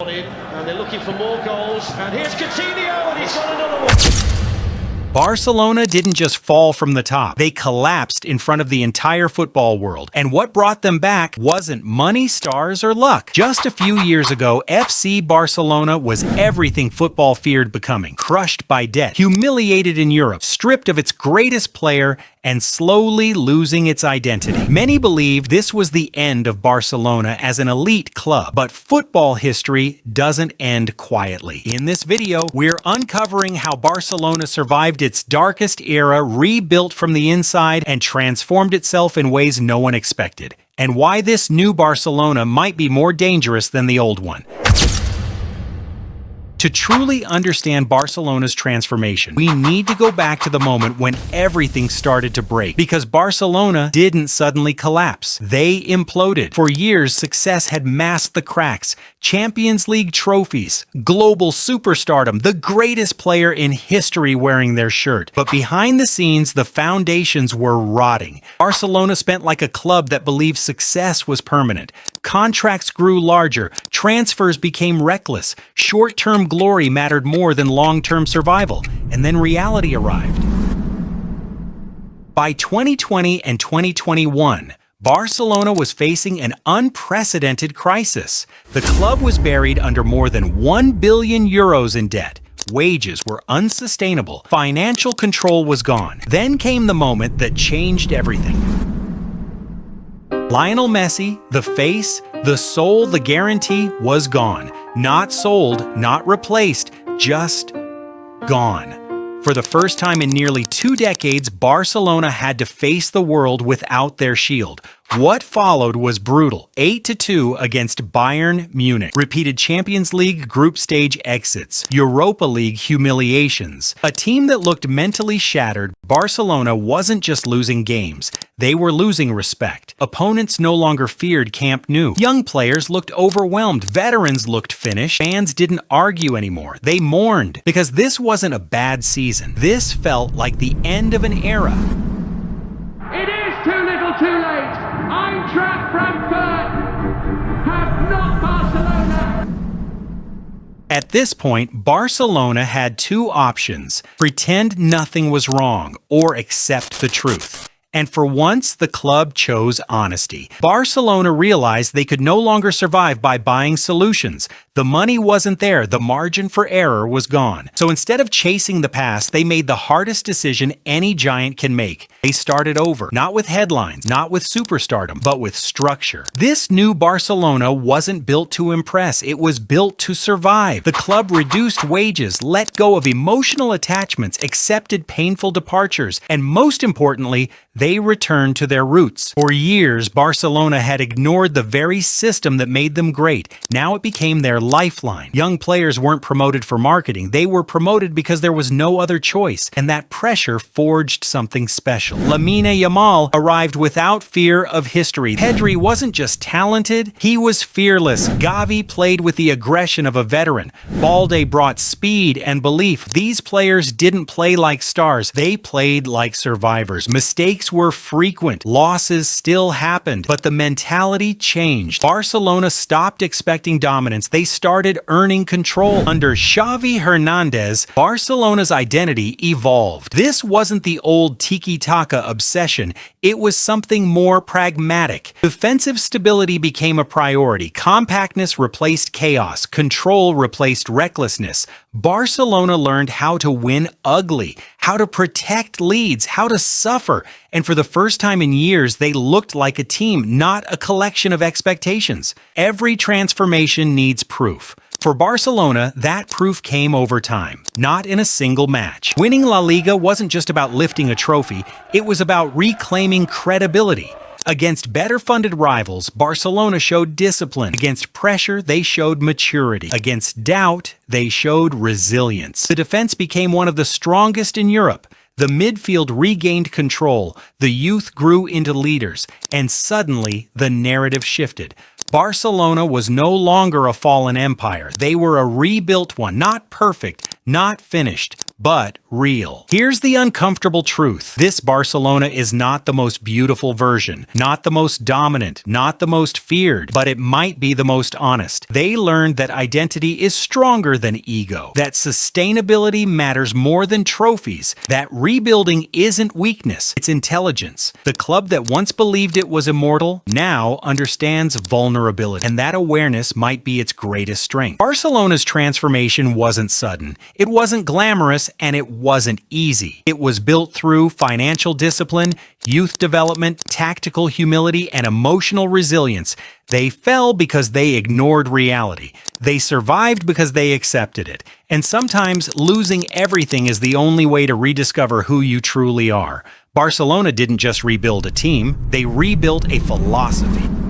in, and they're looking for more goals. And here's Coutinho, and he's got another one. Barcelona didn't just fall from the top. They collapsed in front of the entire football world. And what brought them back wasn't money, stars, or luck. Just a few years ago, FC Barcelona was everything football feared becoming. Crushed by debt, humiliated in Europe, stripped of its greatest player, and slowly losing its identity. Many believe this was the end of Barcelona as an elite club, but football history doesn't end quietly. In this video, we're uncovering how Barcelona survived its darkest era, rebuilt from the inside, and transformed itself in ways no one expected, and why this new Barcelona might be more dangerous than the old one. To truly understand Barcelona's transformation, we need to go back to the moment when everything started to break. Because Barcelona didn't suddenly collapse. They imploded. For years, success had masked the cracks. Champions League trophies, global superstardom, the greatest player in history wearing their shirt. But behind the scenes, the foundations were rotting. Barcelona spent like a club that believed success was permanent. Contracts grew larger. Transfers became reckless. Short-term glory mattered more than long-term survival, and then reality arrived. By 2020 and 2021, Barcelona was facing an unprecedented crisis. The club was buried under more than 1 billion euros in debt. Wages were unsustainable. Financial control was gone. Then came the moment that changed everything. Lionel Messi, the face, the soul, the guarantee, was gone. Not sold, not replaced, just gone. For the first time in nearly 2 decades, Barcelona had to face the world without their shield. What followed was brutal. 8-2 against Bayern Munich. Repeated Champions League group stage exits. Europa League humiliations. A team that looked mentally shattered, Barcelona wasn't just losing games. They were losing respect. Opponents no longer feared Camp Nou. Young players looked overwhelmed. Veterans looked finished. Fans didn't argue anymore. They mourned. Because this wasn't a bad season. This felt like the end of an era. It is too little too late. Eintracht Frankfurt have not Barcelona. At this point, Barcelona had 2 options: pretend nothing was wrong or accept the truth. And for once, the club chose honesty. Barcelona realized they could no longer survive by buying solutions. The money wasn't there. The margin for error was gone. So instead of chasing the past, they made the hardest decision any giant can make. They started over, not with headlines, not with superstardom, but with structure. This new Barcelona wasn't built to impress. It was built to survive. The club reduced wages, let go of emotional attachments, accepted painful departures, and most importantly, they returned to their roots. For years, Barcelona had ignored the very system that made them great. Now it became their lifeline. Young players weren't promoted for marketing. They were promoted because there was no other choice, and that pressure forged something special. Lamine Yamal arrived without fear of history. Pedri wasn't just talented, he was fearless. Xavi played with the aggression of a veteran. Balde brought speed and belief. These players didn't play like stars. They played like survivors. Mistakes were frequent. Losses still happened, but the mentality changed. Barcelona stopped expecting dominance. They started earning control. Under Xavi Hernandez, Barcelona's identity evolved. This wasn't the old tiki-taka obsession. It was something more pragmatic. Defensive stability became a priority. Compactness replaced chaos. Control replaced recklessness. Barcelona learned how to win ugly, how to protect leads, how to suffer. And for the first time in years, they looked like a team, not a collection of expectations. Every transformation needs proof. For Barcelona, that proof came over time, not in a single match. Winning La Liga wasn't just about lifting a trophy, it was about reclaiming credibility. Against better-funded rivals, Barcelona showed discipline. Against pressure, they showed maturity. Against doubt, they showed resilience. The defense became one of the strongest in Europe. The midfield regained control, the youth grew into leaders, and suddenly the narrative shifted. Barcelona was no longer a fallen empire. They were a rebuilt one, not perfect, not finished, but real. Here's the uncomfortable truth. This Barcelona is not the most beautiful version, not the most dominant, not the most feared, but it might be the most honest. They learned that identity is stronger than ego, that sustainability matters more than trophies, that rebuilding isn't weakness, it's intelligence. The club that once believed it was immortal now understands vulnerability, and that awareness might be its greatest strength. Barcelona's transformation wasn't sudden, it wasn't glamorous, and it wasn't easy. It was built through financial discipline, youth development, tactical humility, and emotional resilience. They fell because they ignored reality. They survived because they accepted it. And sometimes losing everything is the only way to rediscover who you truly are. Barcelona didn't just rebuild a team, they rebuilt a philosophy.